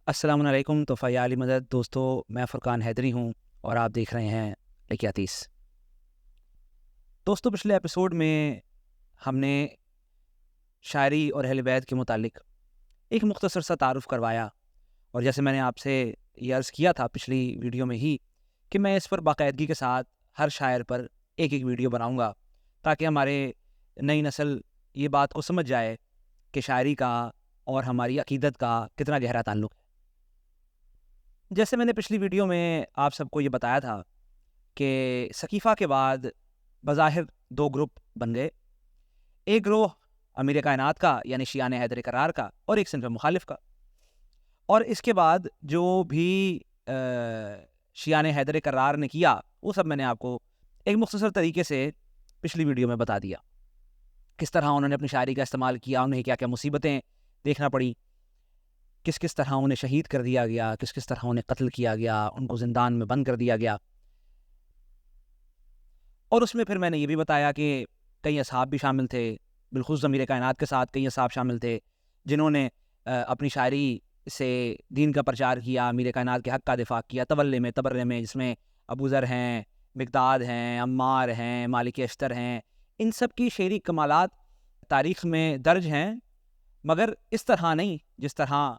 السلام علیکم تو فیالی مدد دوستو، میں فرقان حیدری ہوں اور آپ دیکھ رہے ہیں لکیاتیس۔ دوستو، پچھلے ایپیسوڈ میں ہم نے شاعری اور اہل بیت کے متعلق ایک مختصر سا تعارف کروایا، اور جیسے میں نے آپ سے یہ عرض کیا تھا پچھلی ویڈیو میں ہی کہ میں اس پر باقاعدگی کے ساتھ ہر شاعر پر ایک ایک ویڈیو بناؤں گا تاکہ ہمارے نئی نسل یہ بات کو سمجھ جائے کہ شاعری کا اور ہماری عقیدت کا کتنا گہرا تعلق ہے۔ جیسے میں نے پچھلی ویڈیو میں آپ سب کو یہ بتایا تھا کہ ثقیفہ کے بعد بظاہر دو گروپ بن گئے، ایک گروہ امیر کائنات کا یعنی شیعان حیدر کرار کا، اور ایک صنف مخالف کا۔ اور اس کے بعد جو بھی شیعان حیدر کرار نے کیا وہ سب میں نے آپ کو ایک مختصر طریقے سے پچھلی ویڈیو میں بتا دیا، کس طرح انہوں نے اپنی شاعری کا استعمال کیا، انہیں کیا کیا مصیبتیں دیکھنا پڑی، کس کس طرح انہیں شہید کر دیا گیا، کس کس طرح انہیں قتل کیا گیا، ان کو زندان میں بند کر دیا گیا۔ اور اس میں پھر میں نے یہ بھی بتایا کہ کئی اصحاب بھی شامل تھے، بالخصوص امیر کائنات کے ساتھ کئی اصحاب شامل تھے جنہوں نے اپنی شاعری سے دین کا پرچار کیا، امیر کائنات کے حق کا دفاع کیا، تبرے میں، جس میں ابو ذر ہیں، مقداد ہیں، عمار ہیں، مالک اشتر ہیں۔ ان سب کی شعری کمالات تاریخ میں درج ہیں، مگر اس طرح نہیں جس طرح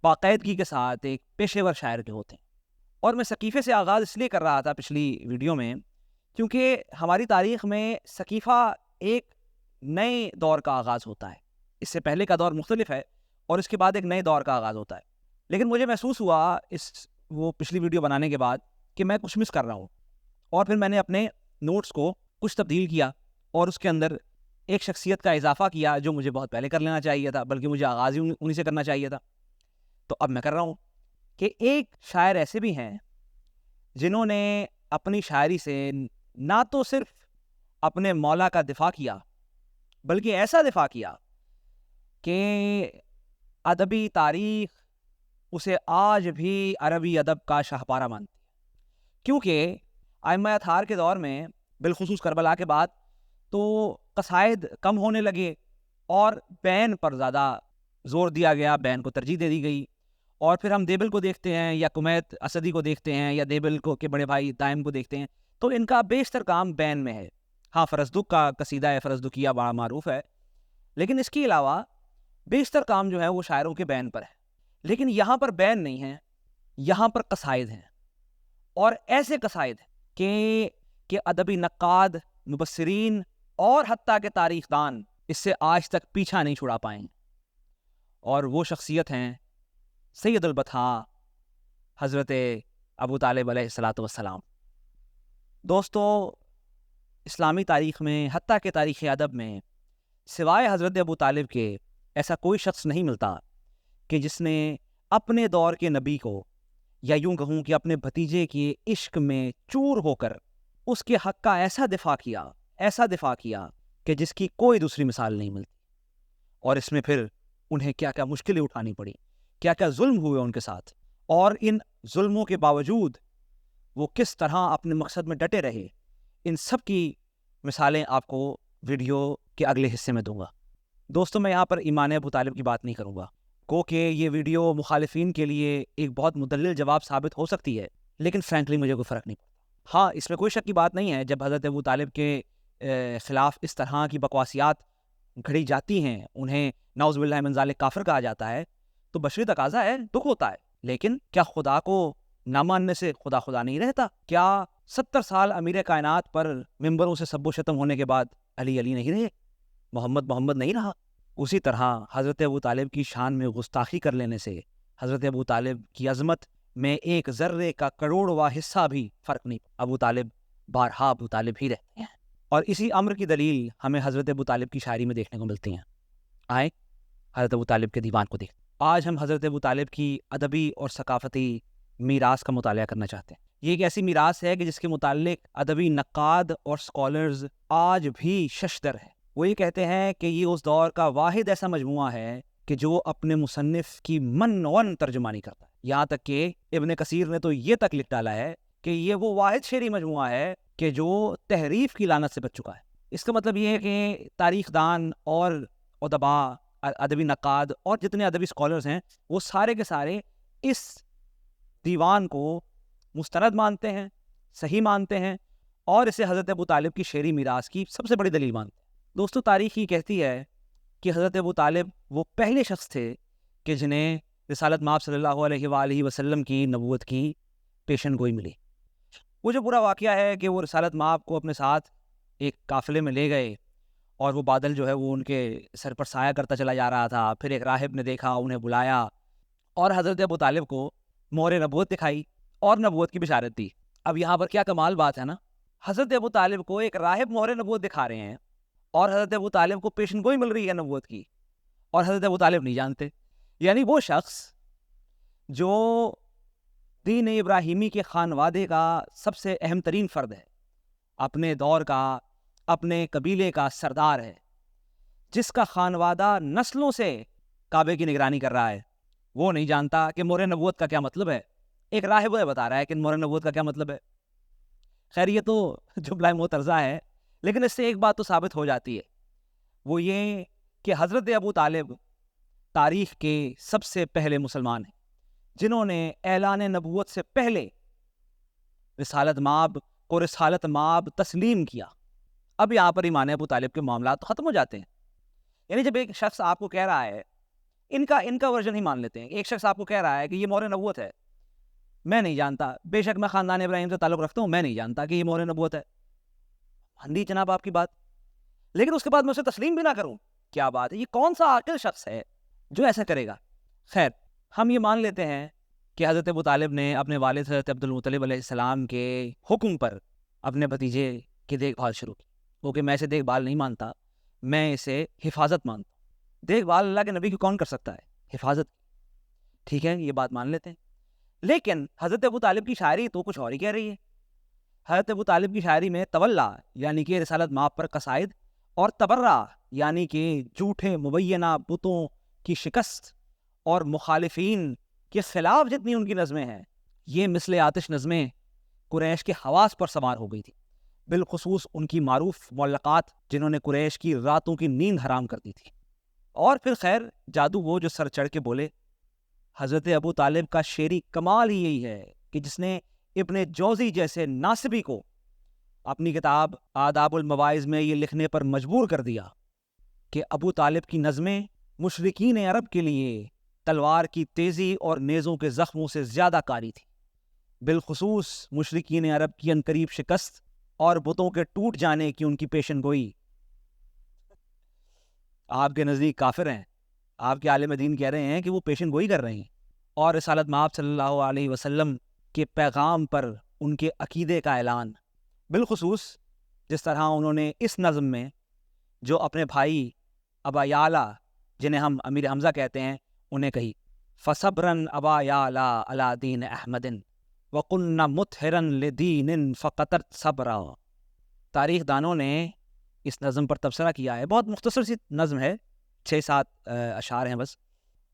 باقاعدگی کے ساتھ ایک پیشے ور شاعر کے ہوتے ہیں۔ اور میں ثقیفے سے آغاز اس لیے کر رہا تھا پچھلی ویڈیو میں کیونکہ ہماری تاریخ میں ثقیفہ ایک نئے دور کا آغاز ہوتا ہے۔ اس سے پہلے کا دور مختلف ہے اور اس کے بعد ایک نئے دور کا آغاز ہوتا ہے، لیکن مجھے محسوس ہوا وہ پچھلی ویڈیو بنانے کے بعد کہ میں کچھ مس کر رہا ہوں، اور پھر میں نے اپنے نوٹس کو کچھ تبدیل کیا اور اس کے اندر ایک شخصیت کا اضافہ کیا جو مجھے بہت پہلے کر لینا چاہیے تھا، بلکہ مجھے آغاز ہی انہی سے کرنا چاہیے تھا۔ تو اب میں کر رہا ہوں کہ ایک شاعر ایسے بھی ہیں جنہوں نے اپنی شاعری سے نہ تو صرف اپنے مولا کا دفاع کیا بلکہ ایسا دفاع کیا کہ ادبی تاریخ اسے آج بھی عربی ادب کا شاہپارہ مانتی ہے، کیونکہ ائمہ اطہار کے دور میں بالخصوص کربلا کے بعد تو قصائد کم ہونے لگے اور بین پر زیادہ زور دیا گیا، بین کو ترجیح دے دی گئی۔ اور پھر ہم دیبل کو دیکھتے ہیں یا کمیت اسدی کو دیکھتے ہیں یا دیبل کو کے بڑے بھائی دائم کو دیکھتے ہیں تو ان کا بیشتر کام بین میں ہے۔ ہاں، فرزدق کا قصیدہ ہے، فرزدقیہ بڑا معروف ہے، لیکن اس کے علاوہ بیشتر کام جو ہے وہ شاعروں کے بین پر ہے۔ لیکن یہاں پر بین نہیں ہے، یہاں پر قصائد ہیں، اور ایسے قصائد ہیں کہ ادبی نقاد، مبصرین اور حتیٰ کہ تاریخ دان اس سے آج تک پیچھا نہیں چھڑا پائیں۔ اور وہ شخصیت ہیں سید البطحاء حضرت ابو طالب علیہ الصلاۃ والسلام۔ دوستو، اسلامی تاریخ میں حتیٰ کہ تاریخ ادب میں سوائے حضرت ابو طالب کے ایسا کوئی شخص نہیں ملتا کہ جس نے اپنے دور کے نبی کو، یا یوں کہوں کہ اپنے بھتیجے کے عشق میں چور ہو کر اس کے حق کا ایسا دفاع کیا کہ جس کی کوئی دوسری مثال نہیں ملتی۔ اور اس میں پھر انہیں کیا کیا مشکلیں اٹھانی پڑی، کیا کیا ظلم ہوئے ان کے ساتھ، اور ان ظلموں کے باوجود وہ کس طرح اپنے مقصد میں ڈٹے رہے، ان سب کی مثالیں آپ کو ویڈیو کے اگلے حصے میں دوں گا۔ دوستو، میں یہاں پر ایمان ابو طالب کی بات نہیں کروں گا، گو کہ یہ ویڈیو مخالفین کے لیے ایک بہت مدلل جواب ثابت ہو سکتی ہے، لیکن فرینکلی مجھے کوئی فرق نہیں پڑتا۔ ہاں، اس میں کوئی شک کی بات نہیں ہے، جب حضرت ابو طالب کے خلاف اس طرح کی بکواسیات گھڑی جاتی ہیں، انہیں نعوذ باللہ من ذالک کافر کہا جاتا ہے، تو بشری تقاضا ہے، دکھ ہوتا ہے، لیکن کیا خدا کو نہ ماننے سے خدا نہیں رہتا؟ کیا 70 سال امیر کائنات پر ممبروں سے سب و شتم ہونے کے بعد علی نہیں رہے، محمد نہیں رہا؟ اسی طرح حضرت ابو طالب کی شان میں گستاخی کر لینے سے حضرت ابو طالب کی عظمت میں ایک ذرے کا کروڑواں حصہ بھی فرق نہیں۔ ابو طالب بارہا ابو طالب ہی رہتے ہیں، اور اسی امر کی دلیل ہمیں حضرت ابو طالب کی شاعری میں دیکھنے کو ملتی ہیں۔ آئے حضرت ابو طالب کے دیوان کو دیکھیں۔ آج ہم حضرت ابو طالب کی ادبی اور ثقافتی میراث کا مطالعہ کرنا چاہتے ہیں۔ یہ ایک ایسی میراث ہے کہ جس کے متعلق ادبی نقاد اور سکولرز آج بھی ششدر ہیں۔ وہ یہ کہتے ہیں کہ یہ اس دور کا واحد ایسا مجموعہ ہے کہ جو اپنے مصنف کی من ون ترجمانی کرتا ہے۔ یہاں تک کہ ابن کثیر نے تو یہ تک لکھ ڈالا ہے کہ یہ وہ واحد شعری مجموعہ ہے کہ جو تحریف کی لعنت سے بچ چکا ہے۔ اس کا مطلب یہ ہے کہ تاریخ دان اور ادباء، ادبی نقاد اور جتنے ادبی سکولرز ہیں وہ سارے کے سارے اس دیوان کو مستند مانتے ہیں، صحیح مانتے ہیں، اور اسے حضرت ابو طالب کی شعری میراث کی سب سے بڑی دلیل مانتے ہیں۔ دوستو، تاریخ یہ کہتی ہے کہ حضرت ابو طالب وہ پہلے شخص تھے کہ جنہیں رسالت مآب صلی اللہ علیہ وآلہ وسلم کی نبوت کی پیشن گوئی ملی۔ وہ جو پورا واقعہ ہے کہ وہ رسالت مآب کو اپنے ساتھ ایک قافلے میں لے گئے اور وہ بادل جو ہے وہ ان کے سر پر سایہ کرتا چلا جا رہا تھا، پھر ایک راہب نے دیکھا، انہیں بلایا اور حضرت ابو طالب کو مہر نبوت دکھائی اور نبوت کی بشارت دی۔ اب یہاں پر کیا کمال بات ہے نا، حضرت ابو طالب کو ایک راہب مہر نبوت دکھا رہے ہیں اور حضرت ابو طالب کو پیشن گوئی مل رہی ہے نبوت کی، اور حضرت ابو طالب نہیں جانتے۔ یعنی وہ شخص جو دین ابراہیمی کے خانوادے کا سب سے اہم ترین فرد ہے، اپنے دور کا، اپنے قبیلے کا سردار ہے، جس کا خانوادہ نسلوں سے کعبے کی نگرانی کر رہا ہے، وہ نہیں جانتا کہ مہر نبوت کا کیا مطلب ہے۔ ایک راہب بتا رہا ہے کہ مہر نبوت کا کیا مطلب ہے۔ خیر، یہ تو جملہ معترضہ ہے، لیکن اس سے ایک بات تو ثابت ہو جاتی ہے، وہ یہ کہ حضرت ابو طالب تاریخ کے سب سے پہلے مسلمان ہیں جنہوں نے اعلان نبوت سے پہلے رسالت مآب کو رسالت مآب تسلیم کیا۔ اب یہاں پر ایمان ابو طالب کے معاملات تو ختم ہو جاتے ہیں۔ یعنی جب ایک شخص آپ کو کہہ رہا ہے، ان کا ورژن ہی مان لیتے ہیں، ایک شخص آپ کو کہہ رہا ہے کہ یہ مہر نبوت ہے، میں نہیں جانتا، بے شک میں خاندان ابراہیم سے تعلق رکھتا ہوں، میں نہیں جانتا کہ یہ مہر نبوت ہے، مان لی جناب آپ کی بات، لیکن اس کے بعد میں اسے تسلیم بھی نہ کروں، کیا بات ہے؟ یہ کون سا عاقل شخص ہے جو ایسا کرے گا؟ خیر، ہم یہ مان لیتے ہیں کہ حضرت ابو طالب نے اپنے والد حضرت عبد المطلب علیہ السلام کے حکم پر اپنے بھتیجے کی دیکھ بھال شروع کی، کیونکہ میں اسے دیکھ بھال نہیں مانتا، میں اسے حفاظت مانتا ہوں۔ دیکھ بھال اللہ کے نبی کی کون کر سکتا ہے؟ حفاظت، ٹھیک ہے، یہ بات مان لیتے ہیں۔ لیکن حضرت ابو طالب کی شاعری تو کچھ اور ہی کہہ رہی ہے۔ حضرت ابو طالب کی شاعری میں تولا یعنی کہ رسالت مآب پر قصائد، اور تبرہ یعنی کہ جھوٹے مبینہ بتوں کی شکست اور مخالفین کے خلاف جتنی ان کی نظمیں ہیں، یہ مثل آتش نظمیں قریش کے حواس پر سوار ہو گئی تھی، بالخصوص ان کی معروف معلقات جنہوں نے قریش کی راتوں کی نیند حرام کر دی تھی۔ اور پھر خیر، جادو وہ جو سر چڑھ کے بولے۔ حضرت ابو طالب کا شعری کمال ہی یہی ہے کہ جس نے ابن جوزی جیسے ناصبی کو اپنی کتاب آداب المواعظ میں یہ لکھنے پر مجبور کر دیا کہ ابو طالب کی نظمیں مشرکین عرب کے لیے تلوار کی تیزی اور نیزوں کے زخموں سے زیادہ کاری تھی، بالخصوص مشرکین عرب کی عنقریب شکست اور بتوں کے ٹوٹ جانے کی ان کی پیشن گوئی۔ آپ کے نزدیک کافر ہیں، آپ کے عالم دین کہہ رہے ہیں کہ وہ پیشن گوئی کر رہے ہیں، اور رسالت مآب صلی اللہ علیہ وسلم کے پیغام پر ان کے عقیدے کا اعلان، بالخصوص جس طرح انہوں نے اس نظم میں جو اپنے بھائی ابا یعلا جنہیں ہم امیر حمزہ کہتے ہیں انہیں کہی، فصبرن ابا یعلا علی دین احمد وقلنا مطہرن لدین فقطرت صبرا۔ تاریخ دانوں نے اس نظم پر تبصرہ کیا ہے، بہت مختصر سی نظم ہے، 6-7 اشعار ہیں بس،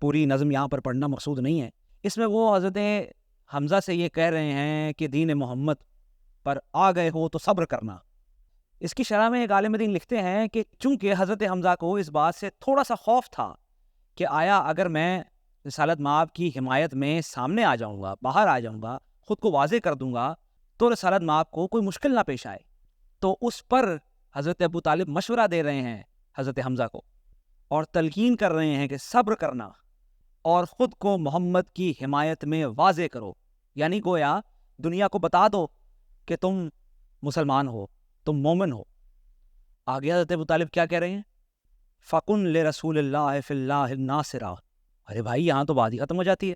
پوری نظم یہاں پر پڑھنا مقصود نہیں ہے۔ اس میں وہ حضرت حمزہ سے یہ کہہ رہے ہیں کہ دین محمد پر آ گئے ہو تو صبر کرنا۔ اس کی شرح میں ایک عالم دین لکھتے ہیں کہ چونکہ حضرت حمزہ کو اس بات سے تھوڑا سا خوف تھا کہ آیا اگر میں رسالت مآب کی حمایت میں سامنے آ جاؤں گا، باہر آ جاؤں گا، خود کو واضح کر دوں گا تو رسالت مآب کو کوئی مشکل نہ پیش آئے، تو اس پر حضرت ابو طالب مشورہ دے رہے ہیں حضرت حمزہ کو اور تلقین کر رہے ہیں کہ صبر کرنا اور خود کو محمد کی حمایت میں واضح کرو، یعنی گویا دنیا کو بتا دو کہ تم مسلمان ہو، تم مومن ہو۔ آگے حضرت ابو طالب کیا کہہ رہے ہیں؟ فَقُن لِرَسُولِ اللَّهِ فِي اللَّهِ النَّاصِرَةِ۔ ارے بھائی، یہاں تو بات ہی ختم ہو جاتی ہے،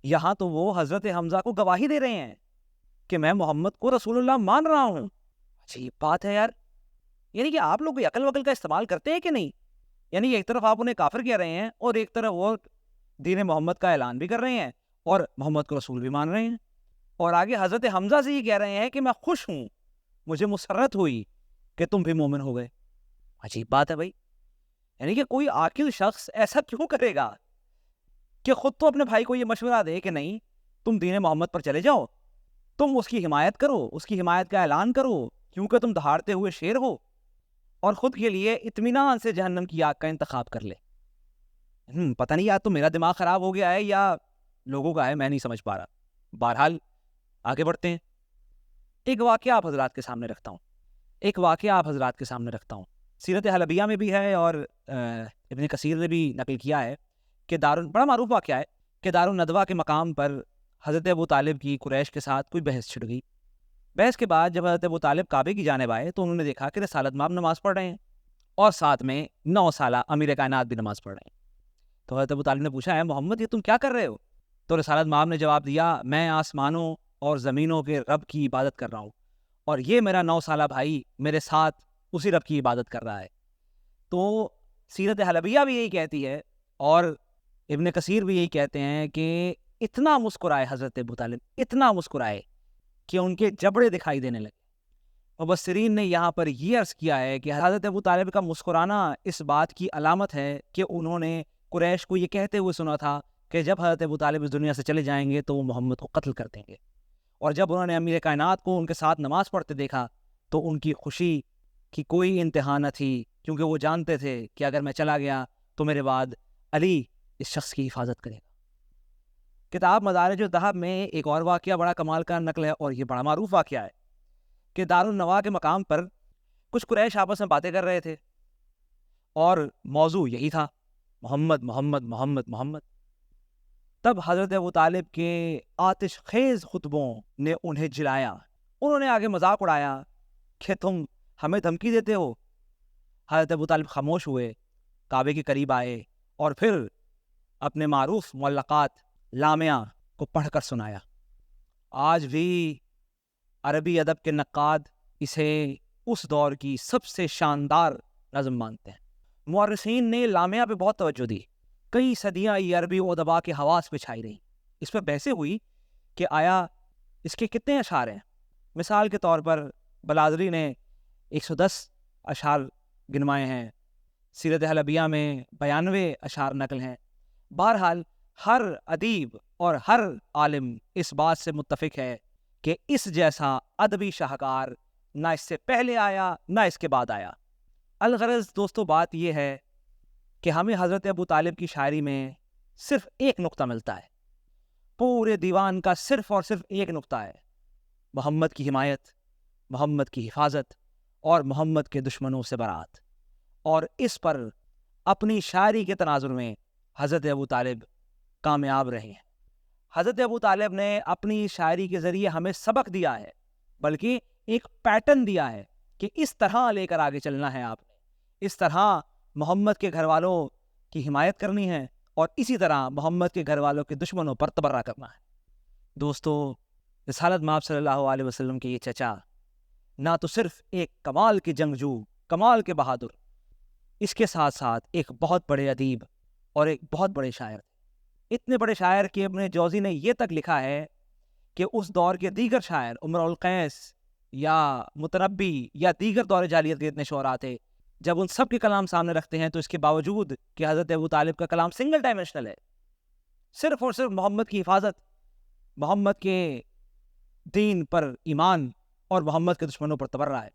یہاں تو وہ حضرت حمزہ کو گواہی دے رہے ہیں کہ میں محمد کو رسول اللہ مان رہا ہوں۔ عجیب بات ہے یار، یعنی کہ آپ لوگ عقل وقل کا استعمال کرتے ہیں کہ نہیں؟ یعنی ایک طرف آپ انہیں کافر کہہ رہے ہیں اور ایک طرف وہ دین محمد کا اعلان بھی کر رہے ہیں اور محمد کو رسول بھی مان رہے ہیں، اور آگے حضرت حمزہ سے یہ کہہ رہے ہیں کہ میں خوش ہوں، مجھے مسرت ہوئی کہ تم بھی مومن ہو گئے۔ عجیب بات ہے بھائی، یعنی کہ کوئی عاقل شخص ایسا کیوں کرے گا کہ خود تو اپنے بھائی کو یہ مشورہ دے کہ نہیں، تم دین محمد پر چلے جاؤ، تم اس کی حمایت کرو، اس کی حمایت کا اعلان کرو کیونکہ تم دہاڑتے ہوئے شیر ہو، اور خود کے لیے اطمینان سے جہنم کی آگ کا انتخاب کر لے۔ پتہ نہیں یا تو میرا دماغ خراب ہو گیا ہے یا لوگوں کا ہے، میں نہیں سمجھ پا رہا. بہرحال آگے بڑھتے ہیں. ایک واقعہ آپ حضرات کے سامنے رکھتا ہوں. سیرت حلبیہ میں بھی ہے اور ابن کثیر نے بھی نقل کیا ہے کہ بڑا معروف واقعہ ہے کہ دارالندوہ کے مقام پر حضرت ابو طالب کی قریش کے ساتھ کوئی بحث چھڑ گئی. بحث کے بعد جب حضرت ابو طالب کعبے کی جانب آئے تو انہوں نے دیکھا کہ رسالت مآب نماز پڑھ رہے ہیں اور ساتھ میں 9 سالہ امیر کائنات بھی نماز پڑھ رہے ہیں. تو حضرت ابو طالب نے پوچھا، ہے محمد یہ تم کیا کر رہے ہو؟ تو رسالت مآب نے جواب دیا، میں آسمانوں اور زمینوں کے رب کی عبادت کر رہا ہوں اور یہ میرا 9 سالہ بھائی میرے ساتھ اسی رب کی عبادت کر رہا ہے. تو سیرت حلبیہ بھی یہی کہتی ہے اور ابن کثیر بھی یہی کہتے ہیں کہ اتنا مسکرائے حضرت ابو طالب، اتنا مسکرائے کہ ان کے جبڑے دکھائی دینے لگے. مبصرین نے یہاں پر یہ عرض کیا ہے کہ حضرت ابو طالب کا مسکرانا اس بات کی علامت ہے کہ انہوں نے قریش کو یہ کہتے ہوئے سنا تھا کہ جب حضرت ابو طالب اس دنیا سے چلے جائیں گے تو وہ محمد کو قتل کر دیں گے. اور جب انہوں نے امیر کائنات کو ان کے ساتھ نماز پڑھتے دیکھا تو ان کی خوشی کی کوئی انتہا نہ تھی، کیونکہ وہ جانتے تھے کہ اگر میں چلا گیا تو میرے بعد علی اس شخص کی حفاظت کرے گا. کتاب مدارج الذہب میں ایک اور واقعہ بڑا کمال کا نقل ہے اور یہ بڑا معروف واقعہ ہے کہ دارالنوا کے مقام پر کچھ قریش آپس میں باتیں کر رہے تھے اور موضوع یہی تھا، محمد محمد محمد محمد. تب حضرت ابو طالب کے آتش خیز خطبوں نے انہیں جلایا. انہوں نے آگے مذاق اڑایا کہ تم ہمیں دھمکی دیتے ہو. حضرت ابو طالب خاموش ہوئے، کعبے کے قریب آئے اور پھر اپنے معروف معلقات لامعہ کو پڑھ کر سنایا. آج بھی عربی ادب کے نقاد اسے اس دور کی سب سے شاندار نظم مانتے ہیں. مورخین نے لامعہ پہ بہت توجہ دی. کئی صدیاں یہ عربی ادبا کے حواس پہ چھائی رہی. اس پہ بحثیں ہوئی کہ آیا اس کے کتنے اشعار ہیں. مثال کے طور پر بلادری نے 110 اشعار گنوائے ہیں، سیرت حلبیہ میں 92 اشعار نقل ہیں. بہرحال ہر ادیب اور ہر عالم اس بات سے متفق ہے کہ اس جیسا ادبی شاہکار نہ اس سے پہلے آیا نہ اس کے بعد آیا. الغرض دوستو بات یہ ہے کہ ہمیں حضرت ابو طالب کی شاعری میں صرف ایک نقطہ ملتا ہے، پورے دیوان کا صرف اور صرف ایک نقطہ ہے، محمد کی حمایت، محمد کی حفاظت اور محمد کے دشمنوں سے برات. اور اس پر اپنی شاعری کے تناظر میں حضرت ابو طالب کامیاب رہے ہیں. حضرت ابو طالب نے اپنی شاعری کے ذریعے ہمیں سبق دیا ہے، بلکہ ایک پیٹرن دیا ہے کہ اس طرح لے کر آگے چلنا ہے. آپ نے اس طرح محمد کے گھر والوں کی حمایت کرنی ہے اور اسی طرح محمد کے گھر والوں کے دشمنوں پر تبرہ کرنا ہے. دوستو رسالت مآب صلی اللہ علیہ وسلم کے یہ چچا نہ تو صرف ایک کمال کے جنگجو، کمال کے بہادر، اس کے ساتھ ساتھ ایک بہت بڑے ادیب اور ایک بہت بڑے شاعر تھے. اتنے بڑے شاعر کہ ابن جوزی نے یہ تک لکھا ہے کہ اس دور کے دیگر شاعر امرؤ القیس یا متنبی یا دیگر دور جاہلیت کے اتنے شعراء تھے، جب ان سب کے کلام سامنے رکھتے ہیں تو اس کے باوجود کہ حضرت ابو طالب کا کلام سنگل ڈائمینشنل ہے، صرف اور صرف محمد کی حفاظت، محمد کے دین پر ایمان اور محمد کے دشمنوں پر تبرہ ہے،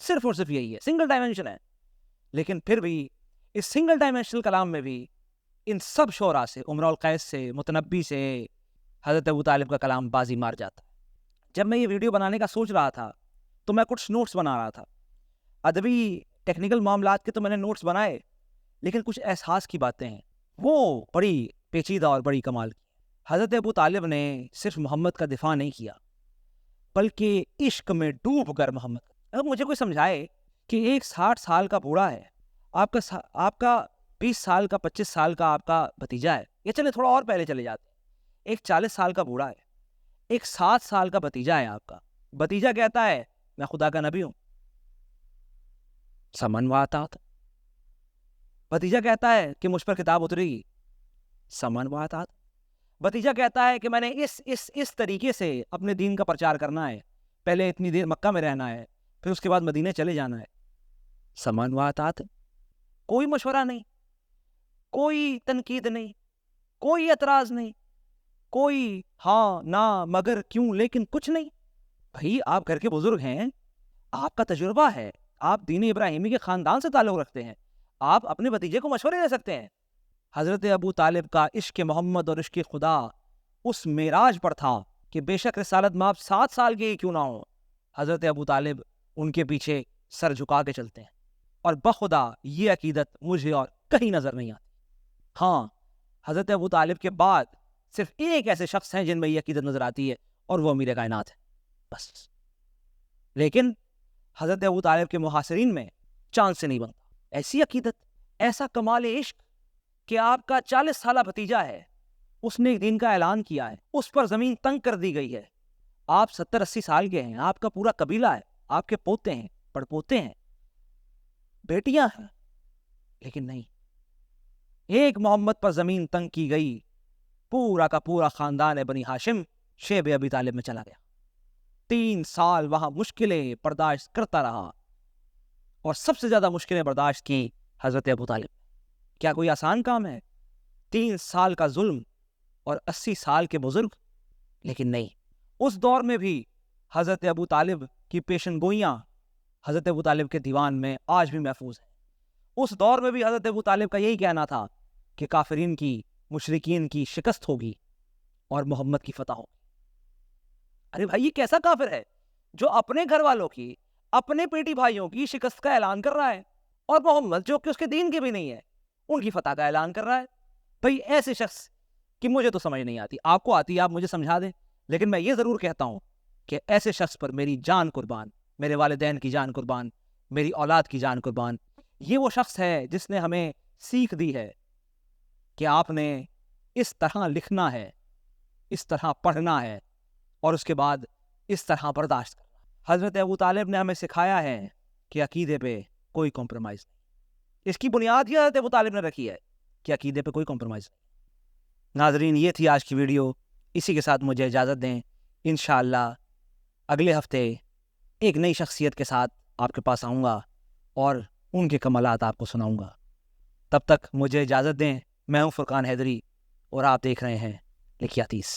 صرف اور صرف یہی ہے، سنگل ڈائمینشن ہے. لیکن پھر بھی اس سنگل ڈائمینشنل کلام میں بھی ان سب شعراء سے، امرؤ القیس سے، متنبی سے، حضرت ابو طالب کا کلام بازی مار جاتا ہے. جب میں یہ ویڈیو بنانے کا سوچ رہا تھا تو میں کچھ نوٹس بنا رہا تھا. ادبی ٹیکنیکل معاملات کے تو میں نے نوٹس بنائے، لیکن کچھ احساس کی باتیں ہیں وہ بڑی پیچیدہ اور بڑی کمال کی. حضرت ابو طالب نے صرف محمد کا دفاع نہیں کیا بلکہ عشق میں ڈوب کر محمد. اب مجھے کوئی سمجھائے کہ ایک 60 سال کا بوڑھا ہے، آپ کا 20 سال کا 25 سال کا آپ کا بھتیجا ہے، یہ چلے تھوڑا اور پہلے چلے جاتے ہیں، ایک 40 سال کا بوڑھا ہے، ایک 7 سال کا بھتیجا ہے. آپ کا بھتیجا کہتا ہے میں خدا کا نبی ہوں، سمن و اطاعت. بھتیجا کہتا ہے کہ مجھ پر کتاب اترے گی، سمن و اطاعت. بھتیجا کہتا ہے کہ میں نے اس طریقے سے اپنے دین کا پرچار کرنا ہے، پہلے اتنی دیر مکہ میں رہنا ہے، پھر اس کے بعد مدینے چلے جانا ہے، سمن و اطاعت. کوئی مشورہ نہیں، کوئی تنقید نہیں، کوئی اعتراض نہیں، کوئی ہاں نہ مگر کیوں لیکن کچھ نہیں. بھائی آپ گھر کے بزرگ ہیں، آپ کا تجربہ ہے، آپ دین ابراہیمی کے خاندان سے تعلق رکھتے ہیں، آپ اپنے بھتیجے کو مشورے دے سکتے ہیں. حضرت ابو طالب کا عشق محمد اور عشق خدا اس معراج پر تھا کہ بے شک رسالت مآب 7 سال کے ہی کیوں نہ ہو، حضرت ابو طالب ان کے پیچھے سر جھکا کے چلتے ہیں، اور بخدا یہ عقیدت مجھے اور کہیں نظر نہیں آتی۔ ہاں، حضرت ابو طالب کے بعد صرف ایک ایسے شخص ہیں جن میں یہ عقیدت نظر آتی ہے، اور وہ امیر کائنات ہے، بس۔ لیکن حضرت ابو طالب کے محاصرین میں چاند سے نہیں بنتا ایسی عقیدت، ایسا کمال عشق کہ آپ کا 40 سالہ بھتیجا ہے، اس نے ایک دین کا اعلان کیا ہے، اس پر زمین تنگ کر دی گئی ہے، آپ 70-80 سال کے ہیں، آپ کا پورا قبیلہ ہے، آپ کے پوتے ہیں، پڑپوتے ہیں، بیٹیاں ہیں، لیکن نہیں، ایک محمد پر زمین تنگ کی گئی، پورا کا پورا خاندان بنی ہاشم شیب ابی طالب میں چلا گیا۔ 3 سال وہاں مشکلیں برداشت کرتا رہا، اور سب سے زیادہ مشکلیں برداشت کی حضرت ابو طالب۔ کیا کوئی آسان کام ہے 3 سال کا ظلم اور 80 سال کے بزرگ؟ لیکن نہیں، اس دور میں بھی حضرت ابو طالب کی پیشن گوئیاں حضرت ابو طالب کے دیوان میں آج بھی محفوظ ہیں۔ اس دور میں بھی حضرت ابو طالب کا یہی کہنا تھا کہ کافرین کی، مشرکین کی شکست ہوگی اور محمد کی فتح ہوگی۔ ارے بھائی، یہ کیسا کافر ہے جو اپنے گھر والوں کی، اپنے پیٹی بھائیوں کی شکست کا اعلان کر رہا ہے، اور محمد جو کہ اس کے دین کے بھی نہیں ہے ان کی فتح کا اعلان کر رہا ہے؟ بھائی ایسے شخص کی مجھے تو سمجھ نہیں آتی، آپ کو آتی ہے، آپ مجھے سمجھا دیں، لیکن میں یہ ضرور کہتا ہوں کہ ایسے شخص پر میری جان قربان، میرے والدین کی جان قربان، میری اولاد کی جان قربان۔ یہ وہ شخص ہے جس نے ہمیں سیکھ دی ہے کہ آپ نے اس طرح لکھنا ہے، اس طرح پڑھنا ہے، اور اس کے بعد اس طرح برداشت کرنا۔ حضرت ابو طالب نے ہمیں سکھایا ہے کہ عقیدے پہ کوئی کمپرومائز نہیں۔ اس کی بنیاد ہی حضرت ابو طالب نے رکھی ہے کہ عقیدے پہ کوئی کمپرومائز نہیں۔ ناظرین، یہ تھی آج کی ویڈیو، اسی کے ساتھ مجھے اجازت دیں، انشاءاللہ اگلے ہفتے ایک نئی شخصیت کے ساتھ آپ کے پاس آؤں گا اور ان کے کمالات آپ کو سناؤں گا۔ تب تک مجھے اجازت دیں، میں ہوں فرقان حیدری اور آپ دیکھ رہے ہیں لکھیاتیس۔